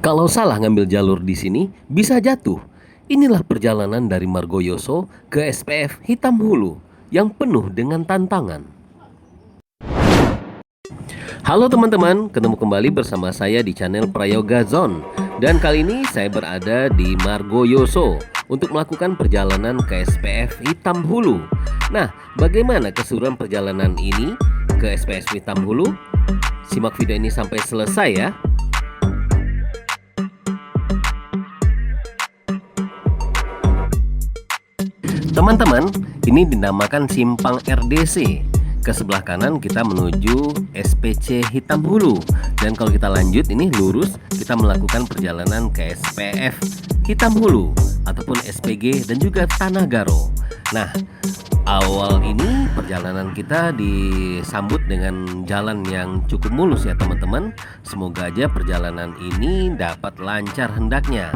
Kalau salah ngambil jalur di sini, bisa jatuh. Inilah perjalanan dari Margoyoso ke SPF Hitam Hulu yang penuh dengan tantangan. Halo teman-teman, ketemu kembali bersama saya di channel Prayoga Zone. Dan kali ini saya berada di Margoyoso untuk melakukan perjalanan ke SPF Hitam Hulu. Nah, bagaimana keseruan perjalanan ini ke SPF Hitam Hulu? Simak video ini sampai selesai ya. Teman-teman, ini dinamakan Simpang RDC. Ke sebelah kanan kita menuju SPC Hitam Hulu. Dan kalau kita lanjut ini lurus, kita melakukan perjalanan ke SPF Hitam Hulu ataupun SPG dan juga Tanah Garo. Nah, awal ini perjalanan kita disambut dengan jalan yang cukup mulus ya teman-teman. Semoga aja perjalanan ini dapat lancar hendaknya.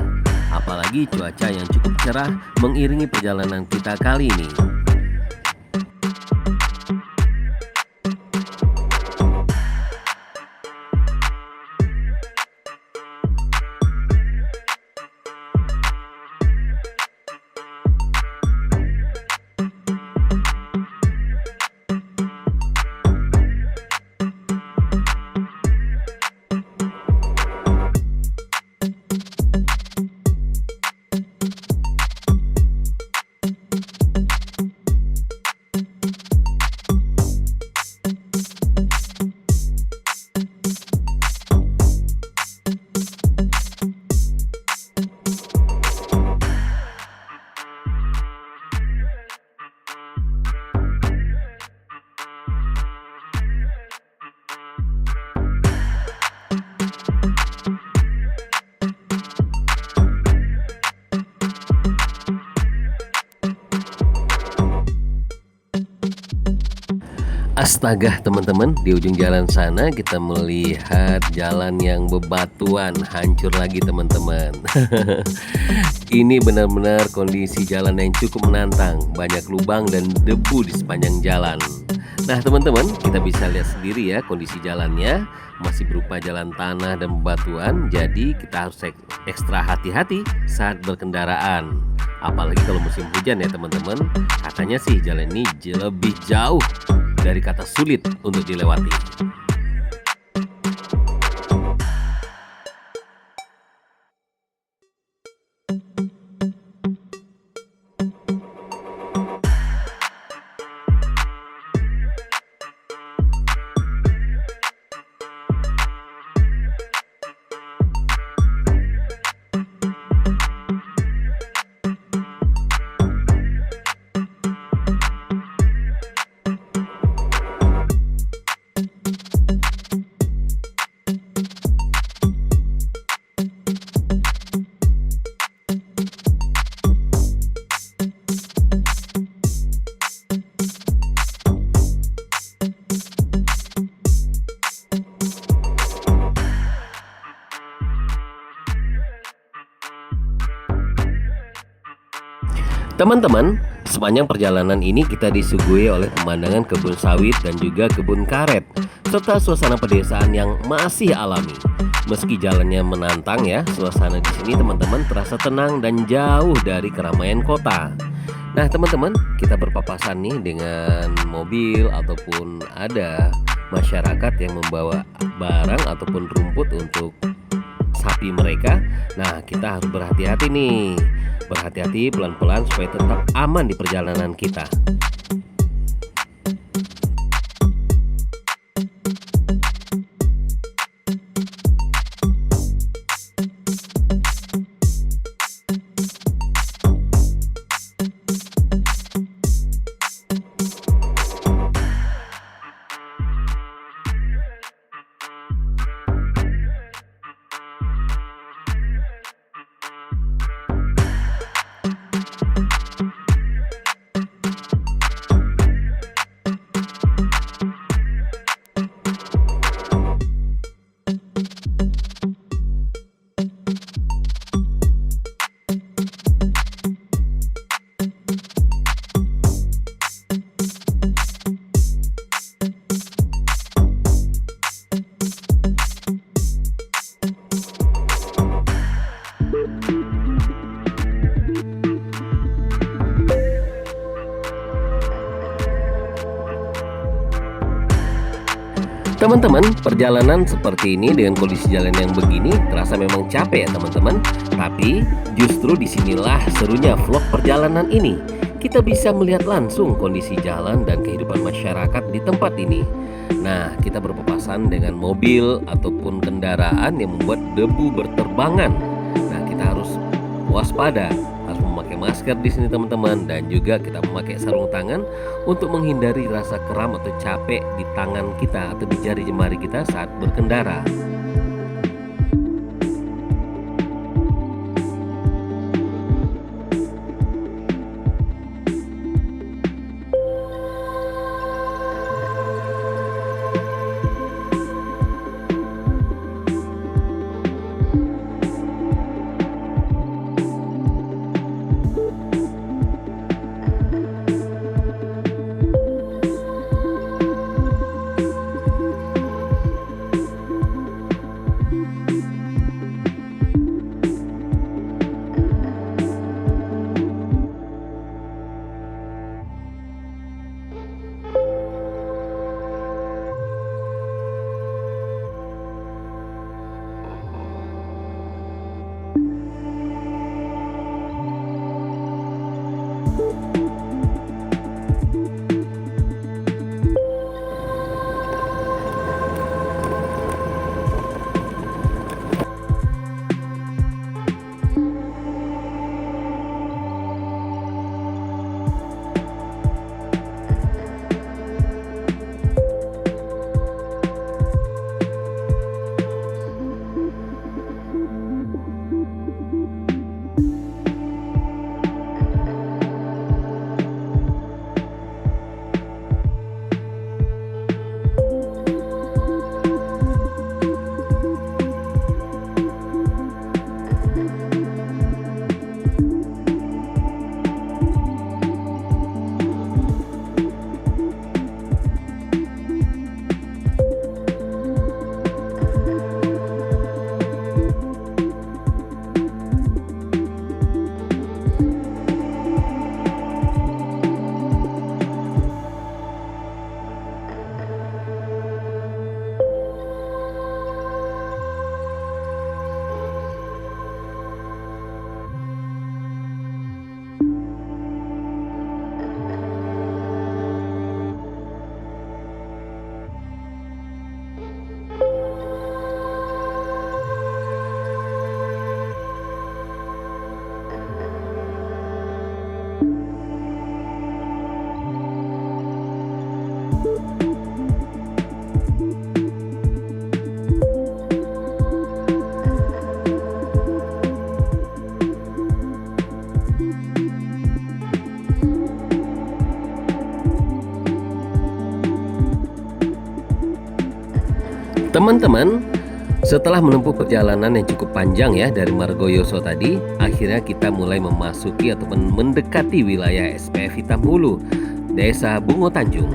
Apalagi cuaca yang cukup cerah mengiringi perjalanan kita kali ini. Astaga teman-teman, di ujung jalan sana kita melihat jalan yang bebatuan, hancur lagi teman-teman. Ini benar-benar kondisi jalan yang cukup menantang, banyak lubang dan debu di sepanjang jalan. Nah teman-teman, kita bisa lihat sendiri ya kondisi jalannya masih berupa jalan tanah dan bebatuan. Jadi kita harus ekstra hati-hati saat berkendaraan. Apalagi kalau musim hujan ya teman-teman. Katanya sih jalan ini lebih jauh dari kata sulit untuk dilewati. Teman-teman, sepanjang perjalanan ini kita disuguhi oleh pemandangan kebun sawit dan juga kebun karet, serta suasana pedesaan yang masih alami. Meski jalannya menantang ya, suasana di sini teman-teman terasa tenang dan jauh dari keramaian kota. Nah teman-teman, kita berpapasan nih dengan mobil ataupun ada masyarakat yang membawa barang ataupun rumput untuk sapi mereka. Nah kita harus berhati-hati nih. Berhati-hati pelan-pelan supaya tetap aman di perjalanan kita. Teman-teman, perjalanan seperti ini dengan kondisi jalan yang begini terasa memang capek ya teman-teman. Tapi justru disinilah serunya vlog perjalanan ini. Kita bisa melihat langsung kondisi jalan dan kehidupan masyarakat di tempat ini. Nah, kita berpapasan dengan mobil ataupun kendaraan yang membuat debu berterbangan. Nah, kita harus waspada, harus memakai masker di sini teman-teman, dan juga kita memakai sarung tangan untuk menghindari rasa kram atau capek di tangan kita atau di jari jemari kita saat berkendara. Teman-teman, setelah menempuh perjalanan yang cukup panjang ya dari Margoyoso tadi, akhirnya kita mulai memasuki ataupun mendekati wilayah SPF Hitam Hulu, Desa Bungo Tanjung.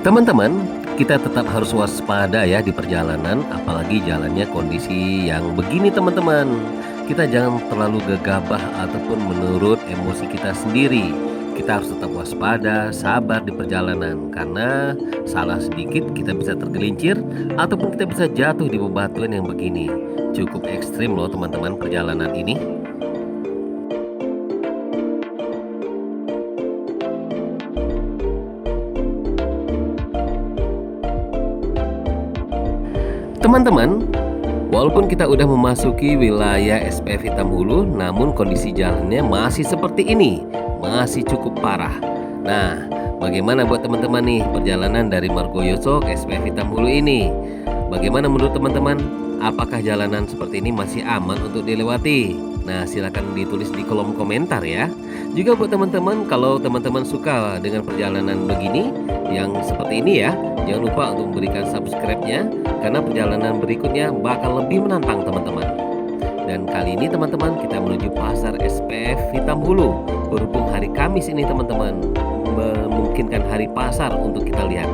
Teman-teman, kita tetap harus waspada ya di perjalanan, apalagi jalannya kondisi yang begini teman-teman. Kita jangan terlalu gegabah ataupun menurut emosi kita sendiri. Kita harus tetap waspada, sabar di perjalanan, karena salah sedikit kita bisa tergelincir ataupun kita bisa jatuh di bebatuan yang begini. Cukup ekstrim loh teman-teman perjalanan ini. Teman-teman, walaupun kita udah memasuki wilayah SPF Hitam Hulu, namun kondisi jalannya masih seperti ini, masih cukup parah. Nah, bagaimana buat teman-teman nih perjalanan dari Margoyoso ke SPF Hitam Hulu ini? Bagaimana menurut teman-teman? Apakah jalanan seperti ini masih aman untuk dilewati? Nah, silakan ditulis di kolom komentar ya. Juga buat teman-teman, kalau teman-teman suka dengan perjalanan begini yang seperti ini ya, jangan lupa untuk memberikan subscribe-nya, karena perjalanan berikutnya bakal lebih menantang teman-teman. Dan kali ini teman-teman kita menuju pasar SPF Hitam Hulu. Berhubung hari Kamis ini teman-teman, memungkinkan hari pasar untuk kita lihat.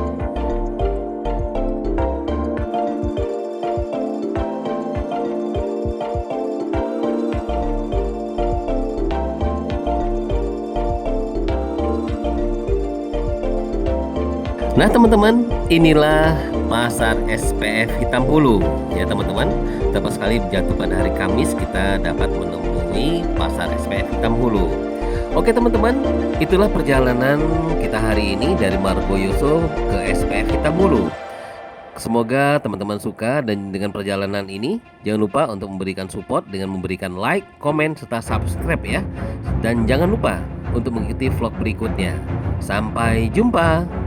Nah teman-teman, inilah pasar SPF Hitam Hulu ya teman-teman. Tepat sekali jatuh pada hari Kamis kita dapat menemui pasar SPF Hitam Hulu. Oke teman-teman, itulah perjalanan kita hari ini dari Margoyoso ke SPF Hitam Hulu. Semoga teman-teman suka, dan dengan perjalanan ini jangan lupa untuk memberikan support dengan memberikan like, komen, serta subscribe ya. Dan jangan lupa untuk mengikuti vlog berikutnya. Sampai jumpa.